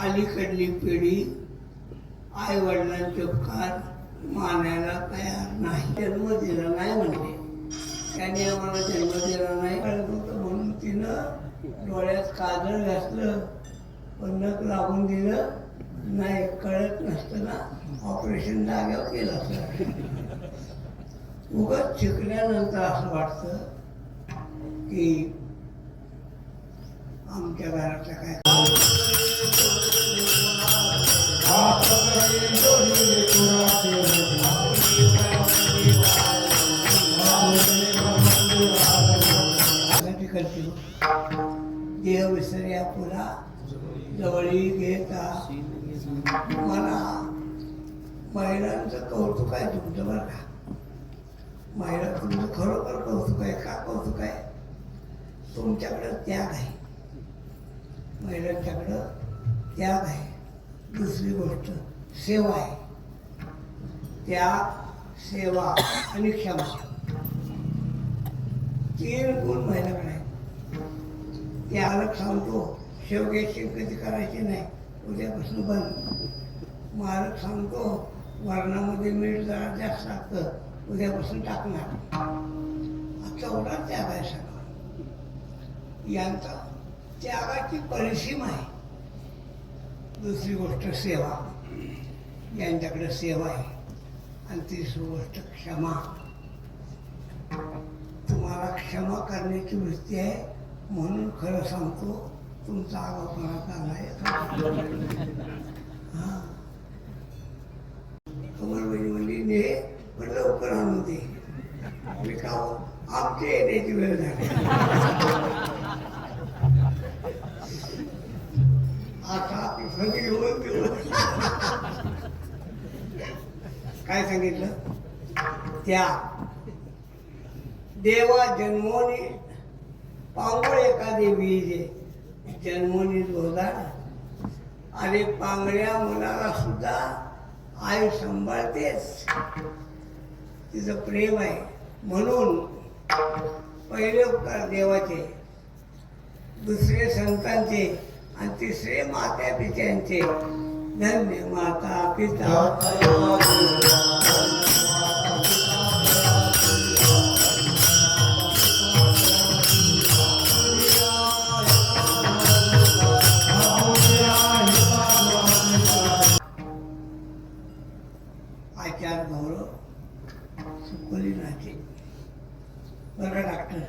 अलीकडली पिढी आई वडिलांचे उपकार मानायला तयार नाही. जन्म दिला नाही म्हणले, त्यांनी आम्हाला जन्म दिला नाही म्हणून तिनं डोळ्यात काजळ घातलं पण नख लागून दिलं नाही. कळत नसताना ऑपरेशन जाग्यावर केलं असतं. उगाच शिकल्यानंतर असं वाटतं की आमच्या घराचं काय देह विसर्या पुरा जवळी घेता. मला महिलांचं कौतुक आहे तुमचं बरं का. महिला तुमचं खरोखर कौतुक आहे. का कौतुक आहे? तुमच्याकडं त्याग आहे, महिलांच्याकडं त्याग आहे. दुसरी गोष्ट सेवा आहे. त्याग, सेवा आणि क्षमा, 3 गुण महिलाकडे आहेत. त्याला सांगतो शेवग्याची कधी करायची नाही, उद्यापासून बंद. मालक सांगतो वरणामध्ये मीठ जरा जास्त लागतं, उद्यापासून टाकणार. चौदा त्याग आहे सगळं. यांचा त्यागाची परिसीमा आहे. दुसरी गोष्ट सेवा, यांच्याकडे सेवा आहे. आणि तिसरी गोष्ट क्षमा. तुम्हाला क्षमा करण्याची वृत्ती आहे म्हणून खरं सांगतो तुमचा आगाऊपणा चांगला आहे. हां, कमल बहिणी म्हणली ने पण लवकर आणून दे. मी का आमच्या येण्याची वेळ झाली. आता काय सांगितलं? त्या देवा जन्मोनी पांगळ एका देवी जे जन्मोनी जोरदार. अरे पांगळ्या मुलाला सुद्धा आई सांभाळतेच, तिचं प्रेम आहे. म्हणून पहिले उपकार देवाचे, दुसरे संतांचे आणि तिसरे माता पित्यांचे. धन्य माता पिता. आचार गौरव सुखोली नाचे. बरं डॉक्टर,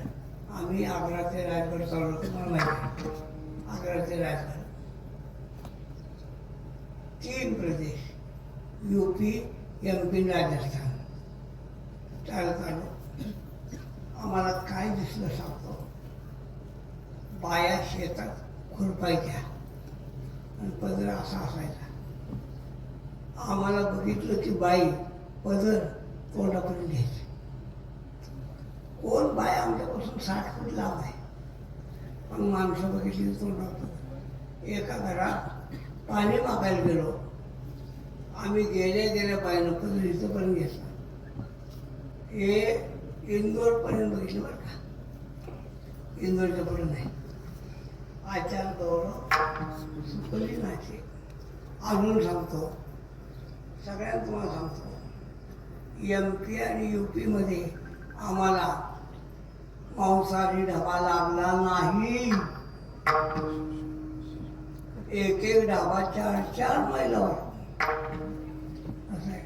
आम्ही आग्रा ते रायगड चाललो होतो. मला माहिती आहे आग्रा ते रायगड 3 प्रदेश, UP, MP, राजस्थान. चालत आलो. आम्हाला काय दिसलं सांगतो. बाया शेतात खुरपायच्या आणि पदर असा असायचा. आम्हाला बघितलं की बाई पदर तोंडापर्यंत घ्यायची. कोण बाया आमच्यापासून 60 फूट लांब आहे, पण माणसं बघितली तोंडावर. एका घरात पाणी मागायला गेलो. आम्ही गेल्या बाईनं पदर इथंपर्यंत घेतला. हे इंदोरपर्यंत बघितलं बरं का, इंदोरच्या पुढे नाही. आचार गौरव सुखोली नाचे. अजून सांगतो, सगळ्यांना तुम्हाला सांगतो, MP आणि UP मध्ये आम्हाला मांसाहारी ढाबा लागला नाही. एक ढाबा 4-4 मैलावर. असं आहे.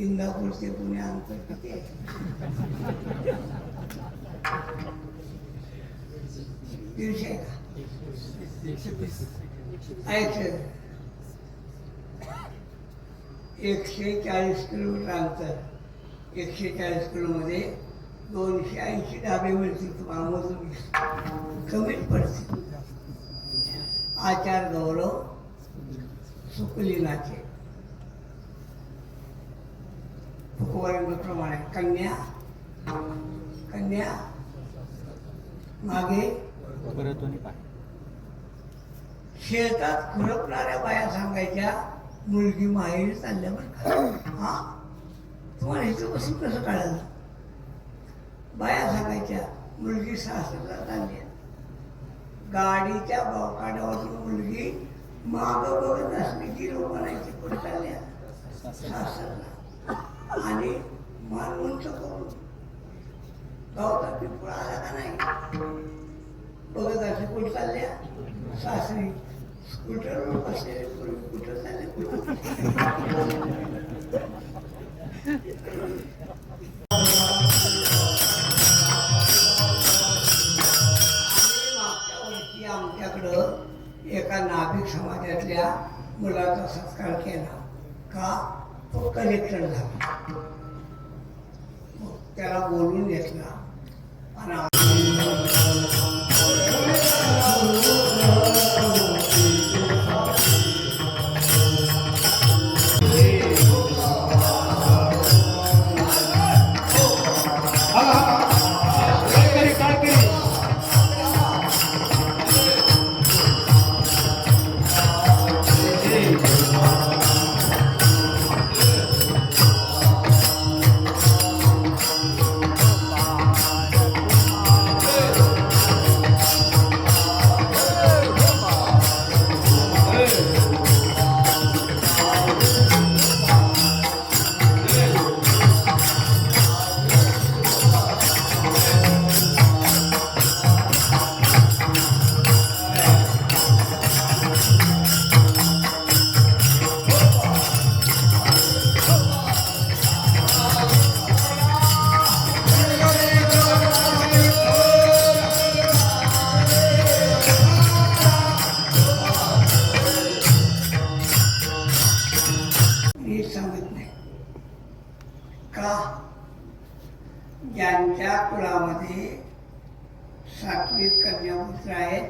इंदापूर ते पुणे अंतर किती आहे? 150 आहे का? 140 किलोमीटर अंतर. 140 किलोमध्ये 280 ढाबे मिळतील तुम्हाला. मोजून कमीच पडतील. आचार गौरव सुखोली नाचे. प्रमाणे कन्या कन्या मागे शेतात खुरपणाऱ्या बाया सांगायच्या मुलगी माहेरी चालल्या बरं का. हा, तुम्हाला इथं बसून कसं काढायला? बाया सांगायच्या मुलगी सासरला चालली. गाडीच्या बोकाड्यावरून मुलगी मागं बघत असली की लोक म्हणायचे कुठे चालल्या सासरला आणि मान उंच करून गावचा पिंपळा आला का नाही बघत असले कुठे चालल्या सासरी स्कूटरवर बसलेले पूर्वी कुठं चालले मागच्या वर्षी आमच्याकडं एका नाभिक समाजातल्या मुलाचा सत्कार केला का तो कलेक्टर झाला मग त्याला बोलून घेतला आणि सांगत नाही का ज्यांच्या कुळामध्ये सात्विक कन्यापुत्र आहेत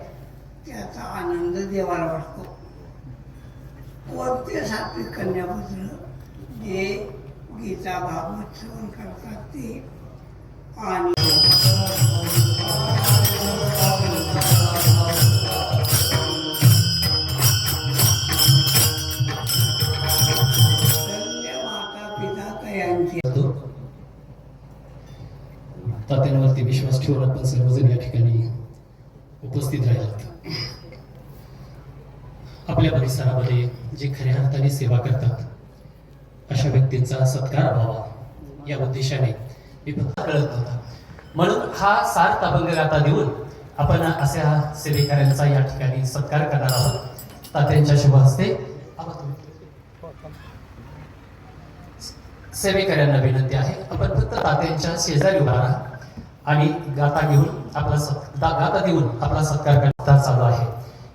त्याचा आनंद देवाला वाटतो कोणते सात्विक कन्यापुत्र जे गीता भागवत श्रवण करतात ते आणि तात्यांवरती विश्वास ठेवून आपण सर्वजण या ठिकाणी उपस्थित राहिलात. आपल्या परिसरामध्ये जे खऱ्या अर्थाने सेवा करतात अशा व्यक्तींचा सत्कार व्हावा या उद्देशाने कळत होता. म्हणून हा सार्थ अभंगगाथा देऊन आपण अशा सेवेकऱ्यांचा या ठिकाणी सत्कार करणार आहोत. तात्यांच्या शुभ हस्ते सेवेकऱ्यांना विनंती आहे आपण फक्त तात्यांच्या शेजारी उभा राहा आणि गाथा घेऊन गाथा देऊन आपला सत्कार करण्याचा चालू आहे.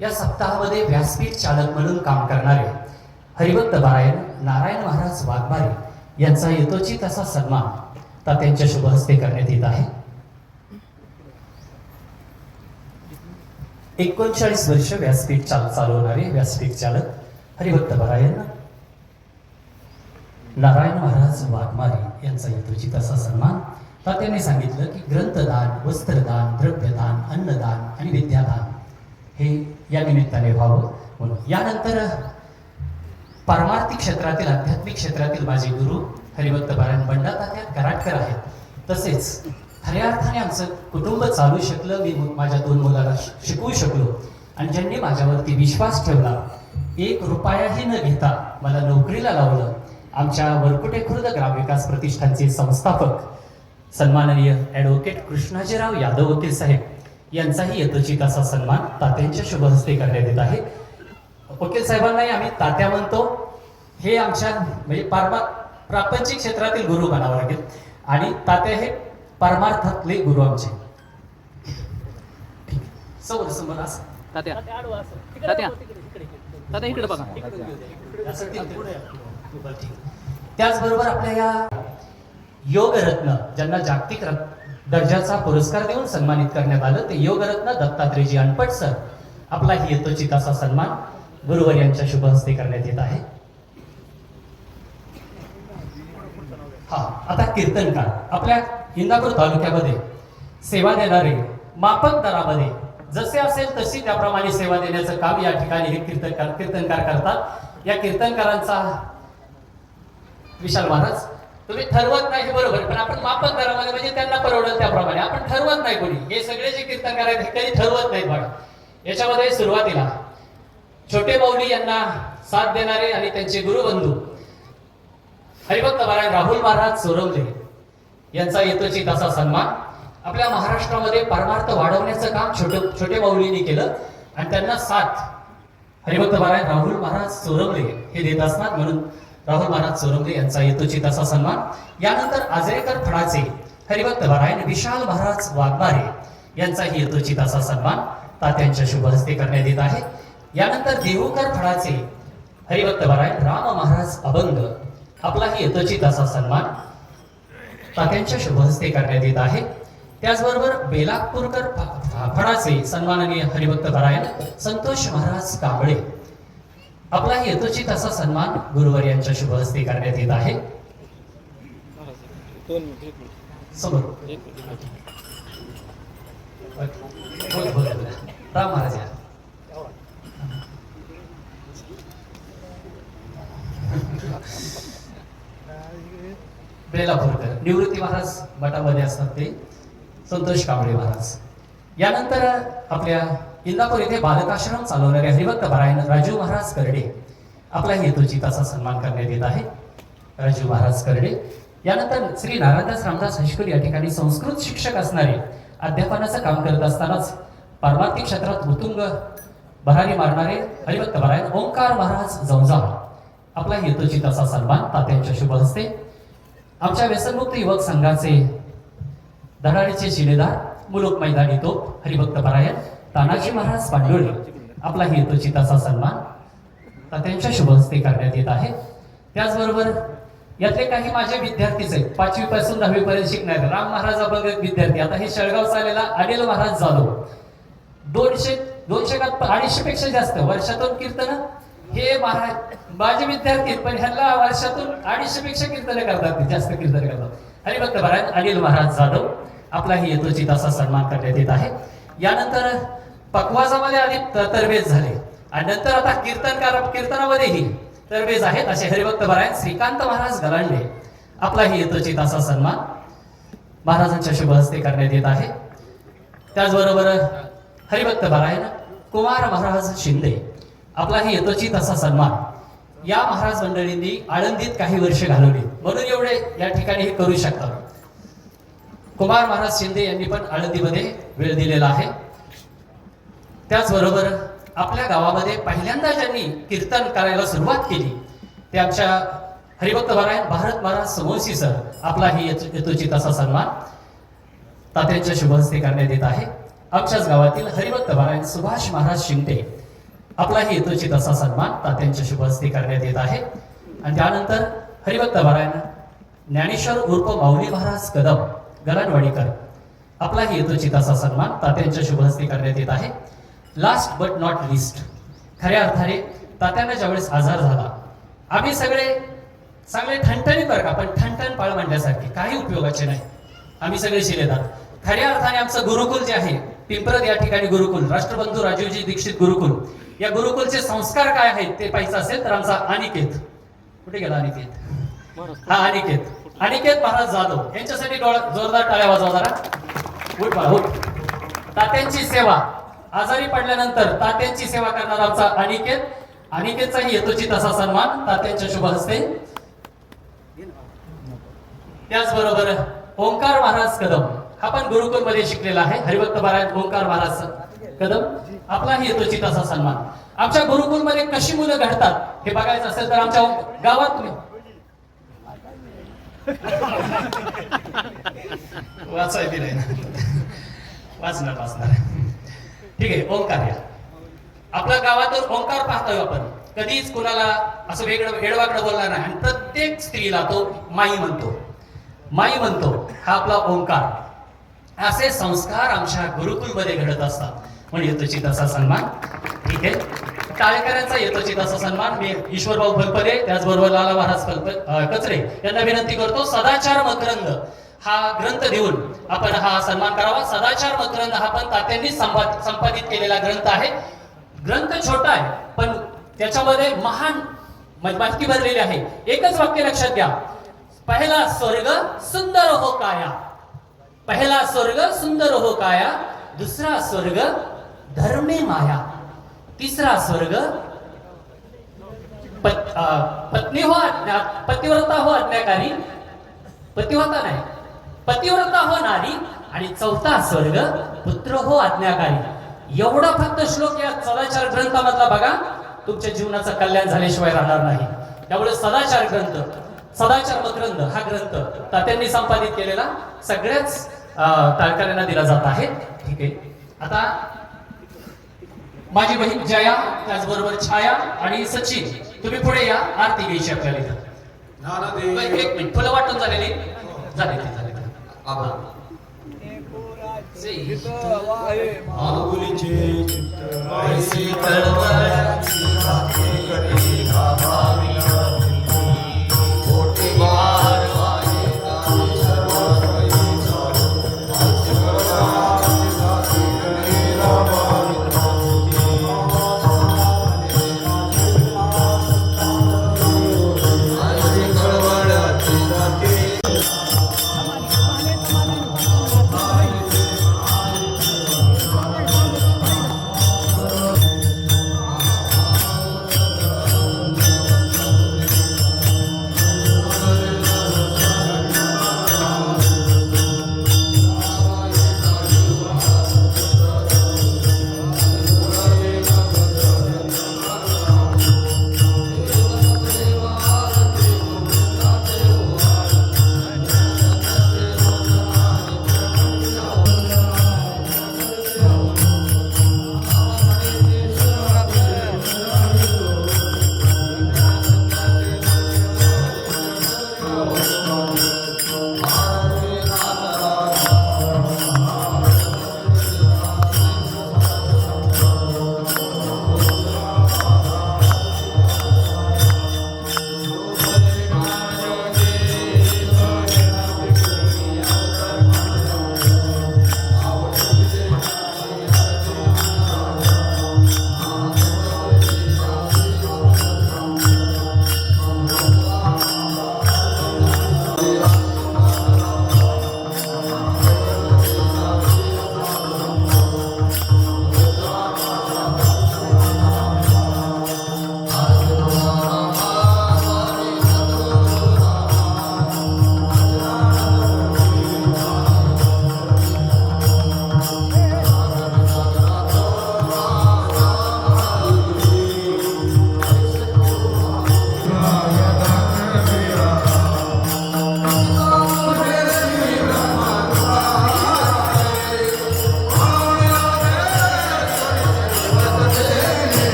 या सप्ताहामध्ये व्यासपीठ चालक म्हणून काम करणारे हरिभक्त पारायण नारायण महाराज वाघमारे यांचा यथोचित असा सन्मान तात्यांच्या शुभ हस्ते करण्यात येत आहे. 39 वर्ष व्यासपीठ चालवणारे व्यासपीठ चालक हरिभक्त पारायण नारायण महाराज वाघमारे यांचा यथोचित असा सन्मान. तात्यांनी सांगितलं की ग्रंथदान, वस्त्रदान, द्रव्यदान, अन्नदान आणि विद्यादान हे या निमित्ताने व्हावं म्हणून. यानंतर पारमार्थिक क्षेत्रातील आध्यात्मिक क्षेत्रातील माझे गुरु हरिभक्त पारायण बंडा तात्या कराडकर आहेत. तसेच खऱ्या अर्थाने आमचं कुटुंब चालू शकलं. मी माझ्या 2 मुलाला शिकवू शकलो आणि ज्यांनी माझ्यावरती विश्वास ठेवला 1 रुपयाही न घेता मला नोकरीला लावलं. आमच्या वरकुटे खुर्द ग्रामविकास प्रतिष्ठानचे संस्थापक सन्माननीय ॲडव्होकेट कृष्णाजीराव यादव वकील साहेब यांचाही यथोचित असा सन्मान तात्यांच्या शुभ हस्ते करण्यात येत आहे. वकील साहेबांनाही आम्ही तात्या म्हणतो. हे आमच्या म्हणजे प्रापंचिक क्षेत्रातील गुरु म्हणावं लागेल आणि तात्या हे परमार्थातले गुरु आमचे. समोर समोर असं तात्या तात्या तात्या इकडे बघा. त्याचबरोबर आपल्या या योगरत्न ज्यांना जागतिक दर्जाचा पुरस्कार देऊन सन्मानित करण्यात आलं ते योगरत्न दत्तात्रेयजी अनपट सर आपला ही यथोचित असा सन्मान गुरुवर यांच्या शुभ हस्ते करण्यात येत आहे. हा आता कीर्तनकार आपल्या इंदापूर तालुक्यामध्ये सेवा देणारे माफक दरामध्ये जसे असेल तशी त्याप्रमाणे सेवा देण्याचं काम या ठिकाणी हे कीर्तनकार करतात. या कीर्तनकारांचा विशाल महाराज तुम्ही ठरवत नाही हे बरोबर पण आपण माफक दरामध्ये म्हणजे त्यांना परवडेल त्याप्रमाणे आपण ठरवत नाही कोणी. हे सगळे जे कीर्तनकार आहेत हे कधी ठरवत नाहीत बघा. याच्यामध्ये सुरुवातीला छोटे माऊली यांना साथ देणारे आणि त्यांचे गुरुबंधू हरिभक्त नारायण राहुल महाराज सोरवले यांचा यथोचित असा सन्मान आपल्या महाराष्ट्रामध्ये परमार्थ वाढवण्याचं काम छोटे माऊलींनी केलं आणि त्यांना साथ हरिभक्त नारायण राहुल महाराज सोरवले हे देत असतात. म्हणून राहुल महाराज सोरवले यांचा यथोचित असा सन्मान. यानंतर आजरेकर फडाचे हरिभक्त नारायण विशाल महाराज वाघमारे यांचाही यथोचित असा सन्मान तात्यांच्या शुभ हस्ते करण्यात येत आहे. यानंतर देहूकर फडाचे हरिभक्त नारायण राम महाराज अभंग आपलाही यथोचित असा सन्मान तात्यांच्या शुभ हस्ते करण्यात येत आहे. त्याचबरोबर बेलापूरकर फडाचे सन्माननीय हरिभक्त नारायण संतोष महाराज कांबळे आपलाही यथोचित असा सन्मान गुरुवर यांच्या शुभ हस्ते करण्यात येत आहे. समोर राम महाराज या. बेलापूरकर निवृत्ती महाराज मठामध्ये असतात ते संतोष कांबळे महाराज. यानंतर आपल्या इंदापूर येथे बालकाश्रम चालवणारे हरिभक्त नारायण राजू महाराज करडे आपला यथोचित असा सन्मान करण्यात येत आहे. राजू महाराज करडे. यानंतर श्री नारायणदास रामदास हायस्कूल या ठिकाणी संस्कृत शिक्षक असणारे अध्यापनाचं काम करत असतानाच पारमार्थिक क्षेत्रात उत्तुंग भरारी मारणारे हरिभक्त नारायण ओंकार महाराज जवजा आपला यथोचित असा सन्मान तात्यांच्या शुभ हस्ते. आमच्या व्यसनमुक्त युवक संघाचे धडाडीचे शिलेदार मुलुक मैदानी तोप हरिभक्त नारायण तानाजी महाराज पांडुळे आपला यथोचित असा सन्मान तात्यांच्या शुभ हस्ते करण्यात येत आहे. त्याचबरोबर यातले काही माझे विद्यार्थीच आहेत 5वी पासून 10वी पर्यंत शिकणारे राम महाराज अभंग विद्यार्थी. आता हे शेळगावचा आलेला अनिल महाराज जाधव 200 का 250 पेक्षा जास्त वर्षातून कीर्तन हे महाराज माझे विद्यार्थी, पण ह्यांना वर्षातून 250 पेक्षा कीर्तन करतात, जास्त कीर्तन करतात. हरिभक्त नारायण अनिल महाराज जाधव आपलाही यथोचित असा सन्मान करण्यात येत आहे. यानंतर पकवाजामध्ये आधी तरबेज झाले आणि नंतर आता कीर्तनामध्येही तरबेज आहेत असे हरिभक्त नारायण श्रीकांत महाराज गलांडे आपलाही यथोचित असा सन्मान महाराजांच्या शुभ हस्ते करण्यात येत आहे. त्याचबरोबर हरिभक्त नारायण कुमार महाराज शिंदे आपलाही यथोचित असा सन्मान या महाराज मंडळींनी आळंदीत काही वर्ष घालवली म्हणून एवढे या ठिकाणी हे करू शकतात. कुमार महाराज शिंदे यांनी पण आळंदीमध्ये वेळ दिलेला आहे. त्याचबरोबर आपल्या गावामध्ये पहिल्यांदा ज्यांनी कीर्तन करायला सुरुवात केली ते आमच्या हरिभक्त नारायण भारत महाराज समोसी सर आपलाही यथोचित असा सन्मान तात्यांच्या शुभ हस्ते करण्यात येत आहे. आमच्याच गावातील हरिभक्त नारायण सुभाष महाराज शिंगटे आपलाही यथोचित असा सन्मान तात्यांच्या शुभ हस्ते करण्यात येत आहे. आणि त्यानंतर हरिभक्त नारायण ज्ञानेश्वर उर्फ माऊली महाराज कदम गलांडवाडीकर आपलाही यथोचित असा सन्मान तात्यांच्या शुभ हस्ते करण्यात येत आहे. लास्ट बट नॉट लिस्ट खऱ्या अर्थाने तात्यांना ज्यावेळेस आजार झाला आम्ही सगळे चांगले ठणठणीत बरं का, पण ठणठण पाळ म्हणण्यासारखे काही उपयोगाचे नाही. आम्ही सगळे शिलेदार. खऱ्या अर्थाने आमचं गुरुकुल जे आहे पिंपरद या ठिकाणी गुरुकुल राष्ट्रबंधू राजीवजी दीक्षित गुरुकुल या गुरुकुलचे संस्कार काय आहेत ते पाहिजे असेल तर आमचा अनिकेत कुठे गेला अनिकेत हा अनिकेत महाराज जाधव यांच्यासाठी जोरदार टाळ्या वाजवा जरा. उठ बाळा उठ. तात्यांची सेवा आजारी पडल्यानंतर तात्यांची सेवा करणारा आमचा अनिकेतचाही यथोचित असा सन्मान तात्यांच्या शुभ हस्ते. त्याचबरोबर ओंकार महाराज कदम हा पण गुरुकुल मध्ये शिकलेला आहे. हरिभक्त नारायण ओंकार महाराज कदम आपलाही यथोचित असा सन्मान. आमच्या गुरुकुल मध्ये कशी मुलं घडतात हे बघायचं असेल तर आमच्या गावात तुम्ही वाचायला नाही वाचणार ठीक आहे. ओंकार या आपल्या गावातून ओंकार पाहतोय आपण. कधीच कोणाला असं वेगळं बोलणार नाही आणि प्रत्येक स्त्रीला तो माई म्हणतो हा आपला ओंकार. असे संस्कार आमच्या गुरुकुलमध्ये घडत असतात म्हणून यथोचित असा सन्मान. ठीक आहे. टाळेकरांचा यथोचित असा सन्मान मी ईश्वरभाऊ फलपरे त्याचबरोबर लाला महाराज कचरे यांना विनंती करतो. सदाचार मकरंद हा ग्रंथ देऊन आपण हा सन्मान करावा. सदाचार मकरंद हा पण तात्यांनी संपादित केलेला ग्रंथ आहे. ग्रंथ छोटा आहे पण त्याच्यामध्ये महान माहिती भरलेली आहे. एकच वाक्य लक्षात घ्या. पहिला स्वर्ग सुंदर हो काया, पहिला स्वर्ग सुंदर हो काया, दुसरा स्वर्ग धर्मे माया, तिसरा स्वर्ग पत्नी हो पतिव्रता हो आज्ञाकारी, पतिव्रता नाही, पतिव्रता हो नारी, आणि चौथा स्वर्ग पुत्र हो आज्ञाकारी. एवढा फक्त श्लोक या सदाचार ग्रंथामधला बघा, तुमच्या जीवनाचं कल्याण झाल्याशिवाय राहणार नाही. त्यामुळे सदाचार ग्रंथ, सदाचार मकरंद हा ग्रंथ तात्यांनी संपादित केलेला सगळ्याच तारकऱ्यांना दिला जात आहे. ठीक आहे, आता माझी बहीण जया, त्याचबरोबर छाया आणि सचिन, तुम्ही पुढे या. आरती घ्यायची आपल्याला इथं. एक मिनिट, फुलं वाटून झालेली झाले.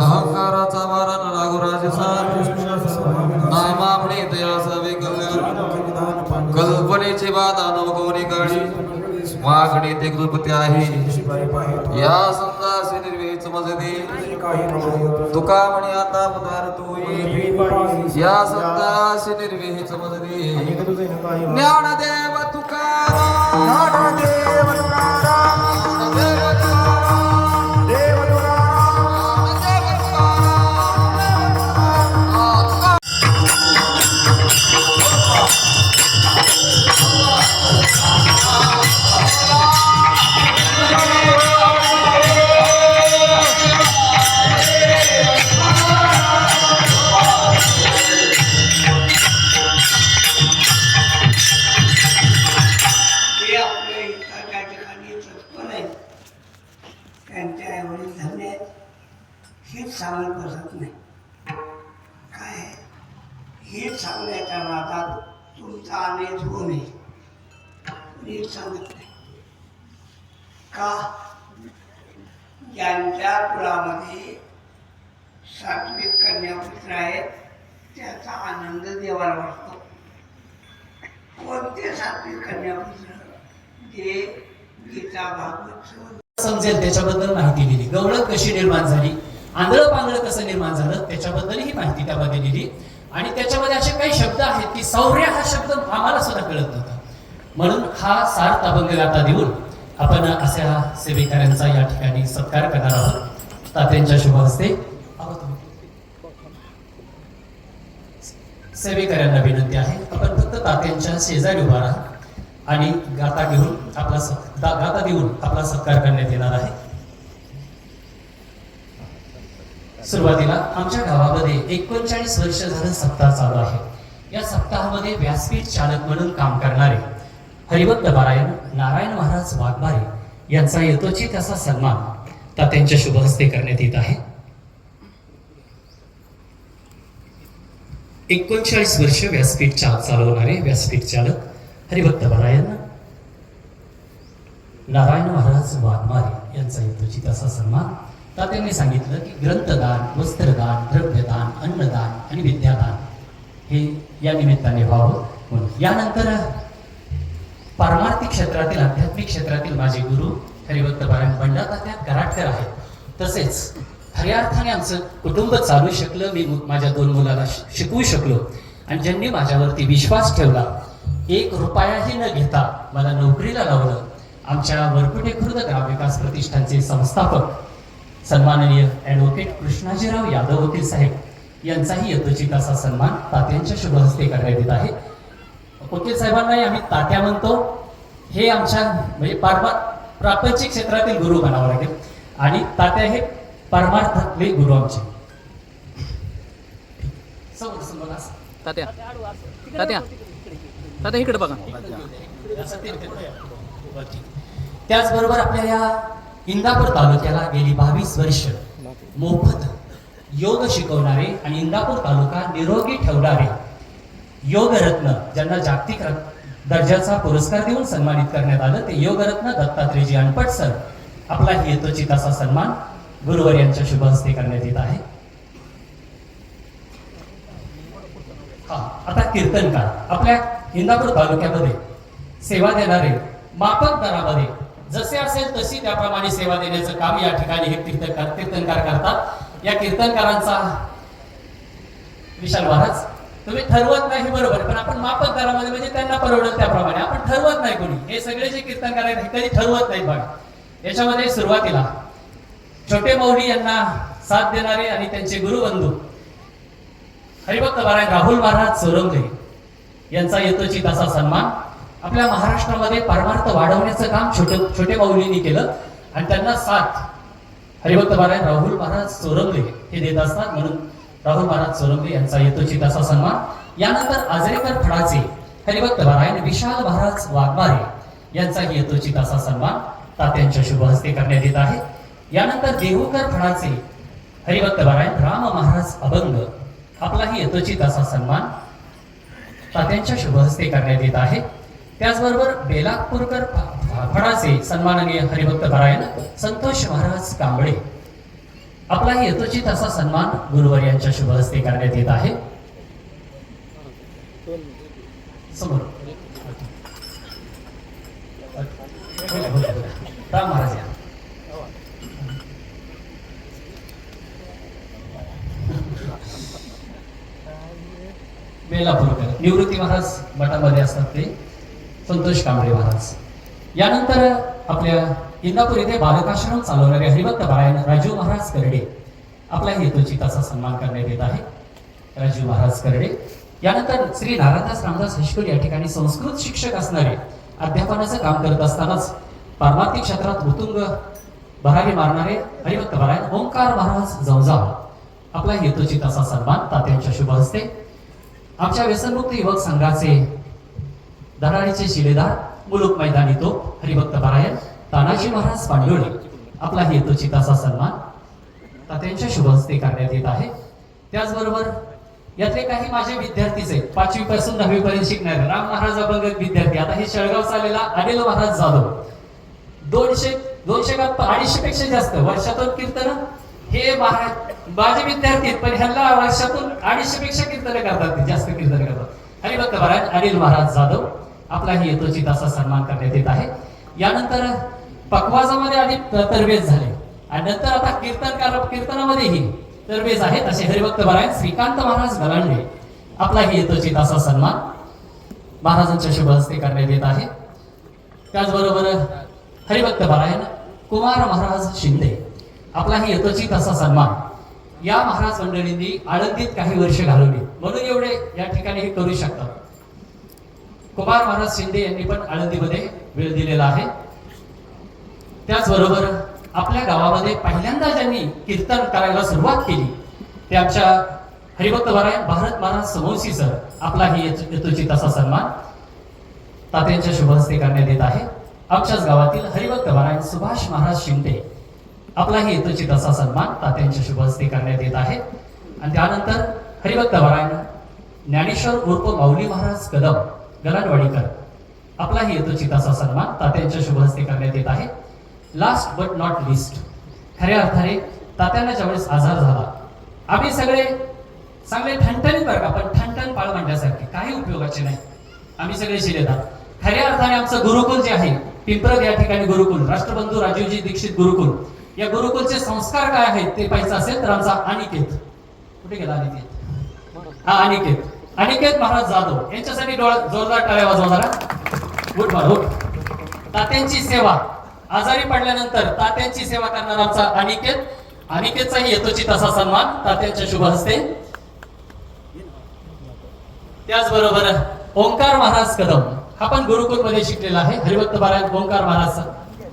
अहंकाराचा वारा न लागू नामापणे दयासावे कल्याण कल्पनेची बाधा नवगौरी काळी मागणी ते कृपती आहे या संदासी निर्वेच मजदी तुका म्हणे आता उदार तू या संदासी निर्वेच मजदी ज्ञानदेव तुकाराम ज्ञानदेव तुकाराम त्यांच्या आईवडील धन्य आहेत हेच सांगत बसत नाही. काय हेच सांगण्याच्या नादात तुमचा अनेक होऊ नये हेच सांगत नाही का. ज्यांच्या कुळामध्ये सात्विक कन्यापुत्र आहेत त्याचा आनंद देवाला वाटतो. कोणते सात्विक कन्यापुत्र जे गीता भागवत समजेल त्याच्याबद्दल माहिती दिली. गवळण कशी निर्माण झाली आंधळं पांगळं कसं निर्माण झालं त्याच्याबद्दलही माहिती त्यामध्ये दिली. आणि त्याच्यामध्ये असे काही शब्द आहेत की सौर्य हा शब्द आम्हाला सुद्धा कळत नव्हता. म्हणून हा सार्थ अभंग गाथा देऊन आपण अशा सेवेकऱ्यांचा या ठिकाणी सत्कार करणार आहोत. तात्यांच्या शुभ हस्ते सेवेकऱ्यांना विनंती आहे आपण फक्त तात्यांच्या शेजारी उभा राहा आणि गाथा घेऊन गाथा देऊन आपला सत्कार करण्यात येणार आहे. सुरुवातीला आमच्या गावामध्ये 39 वर्ष झालं सप्ताह चालू आहे. या सप्ताहामध्ये व्यासपीठ चालक म्हणून काम करणारे हरिभक्त पारायण नारायण महाराज वाघमारे यांचा यथोचित असा सन्मान तात्यांच्या शुभ हस्ते करण्यात येत आहे. 39 वर्ष व्यासपीठ चालवणारे व्यासपीठ चालक हरिभक्त पारायण नारायण महाराज वाघमारे यांचा यथोचित असा सन्मान. तात्यांनी सांगितलं की ग्रंथदान, वस्त्रदान, द्रव्यदान, अन्नदान आणि विद्यादान हे या निमित्ताने व्हावं म्हणून. यानंतर पारमार्थिक क्षेत्रातील आध्यात्मिक क्षेत्रातील माझे गुरु हरिभक्त पारायण बंडा तात्या कराडकर आहेत. तसेच खऱ्या अर्थाने आमचं कुटुंब चालू शकलं. मी माझ्या 2 मुलाला शिकवू शकलो आणि ज्यांनी माझ्यावरती विश्वास ठेवला, 1 रुपयाही न घेता मला नोकरीला लावलं. आमच्या वरकुटे खुर्द ग्रामविकास प्रतिष्ठानचे संस्थापक सन्माननीय ॲडव्होकेट कृष्णाजीराव यादव वकील साहेब यांचाही यथोचित असा सन्मान तात्यांच्या शुभ हस्ते करण्यात येत आहे. वकील साहेबांनाही आम्ही तात्या म्हणतो. हे आमच्या म्हणजे प्रापंचिक क्षेत्रातील गुरु म्हणावं लागेल आणि तात्या हे परमार्थातले गुरु आमचे. तात्या तात्या तात्या इकडे बघा. त्याचबरोबर आपल्या या इंदापूर तालुक्याला गेली 22 वर्ष मोफत योग शिकवणारे आणि इंदापूर तालुका निरोगी ठेवणारे योगरत्न ज्यांना जागतिक दर्जाचा पुरस्कार देऊन सन्मानित करण्यात आलं ते योगरत्न दत्तात्रेयजी अनपट सर आपला यथोचित असा सन्मान गुरुवर यांच्या शुभ हस्ते करण्यात येत आहे. आता कीर्तनकार आपल्या इंदापूर तालुक्यामध्ये सेवा देणारे माफक दरामध्ये जसे असेल तशी त्याप्रमाणे सेवा देण्याचं काम या ठिकाणी हे कीर्तनकार करतात. या कीर्तनकारांचा विशाल महाराज तुम्ही ठरवत नाही बरोबर, पण आपण माफक दरामध्ये म्हणजे त्यांना परवडत त्याप्रमाणे आपण ठरवत नाही. कोणी हे सगळे जे कीर्तनकार आहेत कधी ठरवत नाही बघा. याच्यामध्ये सुरुवातीला छोटे मौली यांना साथ देणारे आणि त्यांचे गुरुबंधू हरिभक्त पारायण राहुल महाराज चोरंगले यांचा यथोचित असा सन्मान. आपल्या महाराष्ट्रामध्ये परमार्थ वाढवण्याचं काम छोटे मौलींनी केलं आणि त्यांना साथ हरिभक्त पारायण राहुल महाराज चोरंगले हे देत असतात. म्हणून राहुल महाराज चोरंगले यांचा यथोचित असा सन्मान. यानंतर आजरेकर फडाचे हरिभक्त पारायण विशाल महाराज वाघमारे यांचाही यथोचित असा सन्मान तात्यांच्या शुभ हस्ते करण्यात येत आहे. यानंतर देहूकर फडाचे हरिभक्त पारायण राम महाराज अभंग आपलाही यथोचित असा सन्मान तात्यांच्या शुभ हस्ते करण्यात येत आहे. त्याचबरोबर बेलापूरकर फडाचे सन्माननीय हरिभक्त पारायण संतोष महाराज कांबळे आपलाही यथोचित असा सन्मान गुरुवर यांच्या शुभ हस्ते करण्यात येत आहे. समोर राम महाराज या. बेलापूरकर निवृत्ती महाराज मठामध्ये असतात ते संतोष कांबळे महाराज. यानंतर आपल्या इंदापूर येथे बालकाश्रम चालवणारे हरिभक्त पारायण राजू महाराज करडे आपला यथोचित असा सन्मान करण्यात येत आहे. राजू महाराज करडे. यानंतर श्री नारायणदास रामदास हायस्कूल या ठिकाणी संस्कृत शिक्षक असणारे अध्यापनाचं काम करत असतानाच पारमार्थिक क्षेत्रात उत्तुंग भरारी मारणारे हरिभक्त पारायण ओंकार महाराज जवजाव आपला यथोचित असा सन्मान तात्यांच्या शुभ हस्ते. आमच्या व्यसनमुक्त युवक संघाचे धडाडीचे शिलेदार मुलुक मैदानी तोप हरिभक्त पारायण तानाजी महाराज पांडोळे आपला यथोचित असा सन्मान तात्यांच्या शुभ हस्ते करण्यात येत आहे. त्याचबरोबर यातले काही माझे विद्यार्थीच आहेत 5वी पासून 10वी पर्यंत शिकणारे राम महाराज अभंग विद्यार्थी. आता हे शेळगावचा आलेला अनिल महाराज जाधव 200 का 250 पेक्षा जास्त वर्षातून कीर्तन हे माझे विद्यार्थी आहेत, पण ह्यांना वर्षातून 250 पेक्षा कीर्तन करतात, ते जास्त कीर्तन करतात. हरिभक्त पारायण अनिल महाराज जाधव आपलाही यथोचित असा सन्मान करण्यात येत आहे. यानंतर पकवाजामध्ये आधी तरबेज झाले आणि नंतर आता कीर्तनामध्येही तरवेज आहेत असे हरिभक्त परायण श्रीकांत महाराज गलांडे आपलाही यथोचित असा सन्मान महाराजांच्या शुभ हस्ते करण्यात येत आहे. त्याचबरोबर हरिभक्त परायण कुमार महाराज शिंदे आपलाही यथोचित असा सन्मान या महाराज मंडळींनी आळंदीत काही वर्ष घालवली म्हणून एवढे या ठिकाणी हे करू शकतात. कुमार महाराज शिंदे यांनी पण आळंदीमध्ये वेळ दिलेला आहे. त्याचबरोबर आपल्या गावामध्ये पहिल्यांदा ज्यांनी कीर्तन करायला सुरुवात केली ते आमच्या हरिभक्त परायण भारत महाराज समोसी सर आपलाही यथोचित असा सन्मान तात्यांच्या शुभ हस्ते करण्यात येत आहे. आमच्याच गावातील हरिभक्त परायण सुभाष महाराज शिंदे आपलाही यथोचित असा सन्मान तात्यांच्या शुभ हस्ते करण्यात येत आहे. आणि त्यानंतर हरिभक्त परायण ज्ञानेश्वर उर्फ माऊली महाराज कदम गलांडवाडीकर आपलाही यथोचित असा सन्मान तात्यांच्या शुभ हस्ते करण्यात येत आहे. लास्ट बट नॉट लिस्ट खऱ्या अर्थाने तात्यांना ज्यावेळेस आजार झाला आम्ही सगळे चांगले ठणठणीत बरं का पण ठणठण पाळ म्हणण्यासारखे काही उपयोगाचे नाही आम्ही सगळे शिलेदार. खऱ्या अर्थाने आमचं गुरुकुल जे आहे पिंपरद या ठिकाणी गुरुकुल राष्ट्रबंधू राजीवजी दीक्षित गुरुकुल या गुरुकुलचे संस्कार काय आहेत ते पाहायचं असेल तर आमचा अनिकेत कुठे गेला अनिकेत महाराज जाधव यांच्यासाठी जोरदार टाळ्या वाजवा जरा. उठ बाळ उठ. तात्यांची सेवा आजारी पडल्यानंतर तात्यांची सेवा करणारा आमचा अनिकेतचाही यथोचित असा सन्मान तात्यांच्या शुभ हस्ते. त्याचबरोबर ओंकार महाराज कदम हा पण गुरुकुल मध्ये शिकलेला आहे. हरिभक्त परायण ओंकार महाराज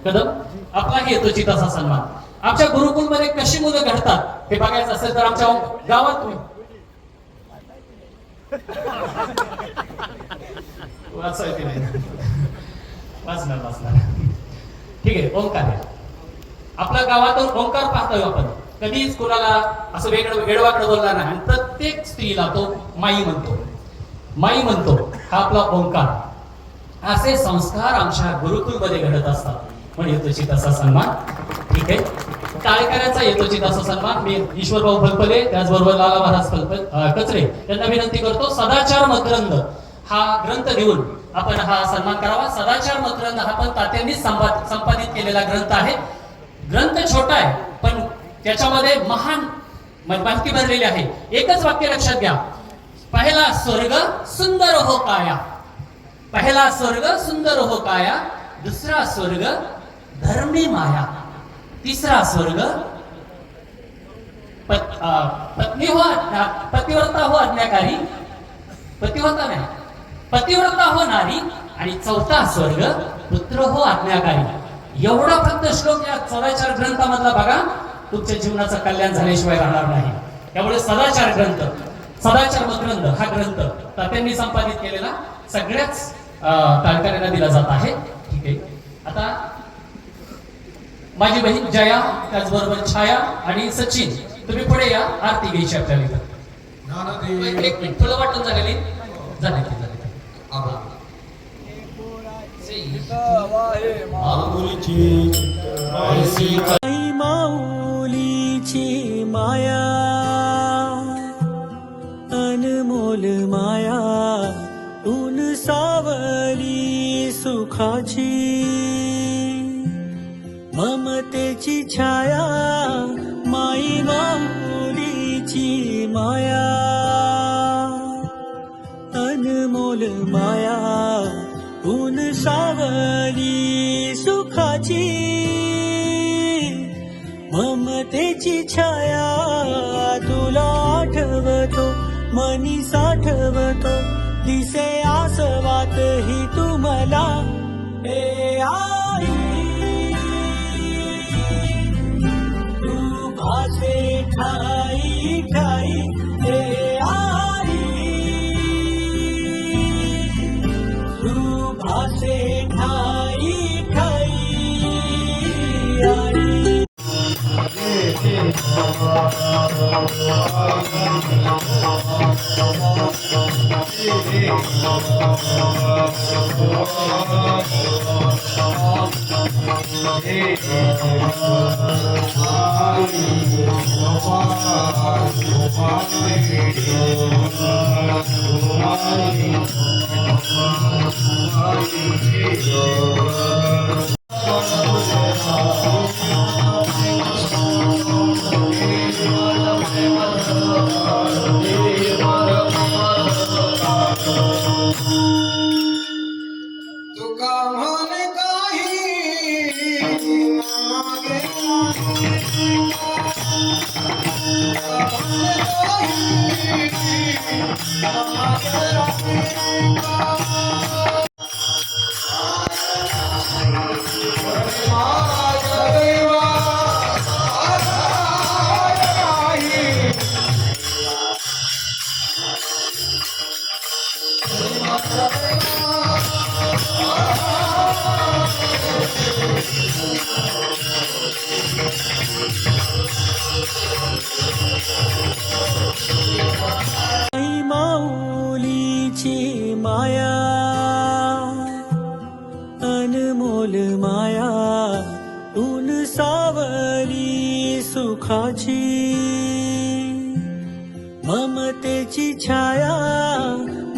कदम आपलाही यथोचित असा सन्मान. आमच्या गुरुकुल मध्ये कशी मुलं घडतात हे बघायचं असेल तर आमच्या गावात तुम्ही वाचणार ठीक आहे. ओंकार आहे आपल्या गावातून ओंकार पाहतोय आपण कधीच कोणाला असं वेगळं बोलणार नाही आणि प्रत्येक स्त्रीला तो माई म्हणतो हा आपला ओंकार. असे संस्कार आमच्या गुरुकुलमध्ये घडत असतात म्हणून यथोचित असा सन्मान. ठीक आहे. टाळेकऱ्यांचा यथोचित असा सन्मान मी ईश्वरभाऊ फलफले त्याचबरोबर लाला महाराज कचरे यांना विनंती करतो. सदाचार मकरंद हा ग्रंथ देऊन आपण हा सन्मान करावा. सदाचार मकरंद हा पण तात्यांनीच संपादित केलेला ग्रंथ आहे. ग्रंथ छोटा आहे पण त्याच्यामध्ये महान माहिती भरलेली आहे. एकच वाक्य लक्षात घ्या. पहिला स्वर्ग सुंदर हो काया दुसरा स्वर्ग धर्मी माया तिसरा स्वर्ग पतिव्रता हो आज्ञाकारी पतिव्रता हो नारी आणि चौथा स्वर्ग पुत्र हो आज्ञाकारी. एवढा फक्त श्लोक या सदाचार ग्रंथामधला बघा तुमच्या जीवनाचं कल्याण झाल्याशिवाय राहणार नाही. त्यामुळे सदाचार मकरंद हा ग्रंथ तात्यांनी संपादित केलेला सगळ्याच टाळकऱ्यांना दिला जात आहे. ठीक आहे. आता माझी बहीण जया त्याचबरोबर छाया आणि सचिन तुम्ही पुढे या. आरती घ्यायची आपल्याला इथं. एक मिनिट थोडं वाटून झाले माऊलीची माया अनमोल माया ऊन सावली सुखाची ममतेची छाया माई माऊलीची माया अनमोल माया ऊन सावली सुखाची ममतेची छाया तुला आठवतो मनी साठवतो दिसे आसवात ही तुम्हाला हे आई तू भासे ठाई ठाई हे आई तू भासे ठाई ठाई आई आई माऊलीची माया अनमोल माया ऊन सावली सुखाची ममतेची छाया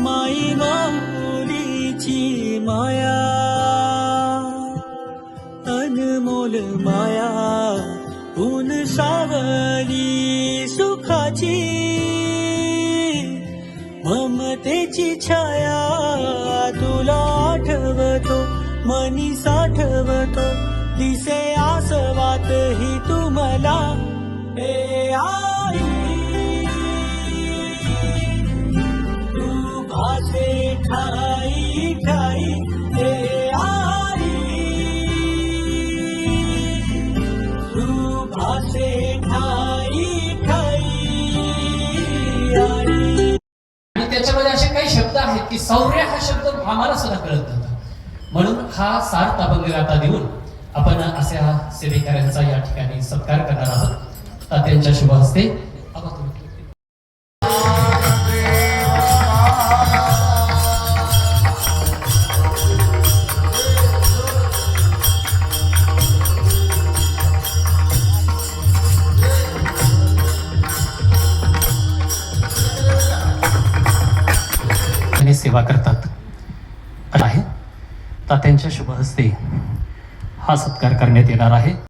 माई माऊलीची माया अनमोल माया ऊन सावली सुखाची ममतेची छाया तुला आठवतो मनी साठवतो दिसे आसवात ही तुम्हाला हे आई तू भासे ठाई ठाई हे आई तू भासे ठाई ठाई आई आणि त्याच्यामध्ये असे काही शब्द आहेत की सौर्य हा शब्द आम्हाला सुद्धा कळत नव्हता. म्हणून हा सार्थ अभंग गाथा देऊन आपण अशा सेवेकऱ्यांचा या ठिकाणी सत्कार करणार आहोत. तात्यांच्या शुभ हस्ते सेवा करतात आहे. तात्यांच्या शुभ हस्ते हा सत्कार करण्यात येणार आहे.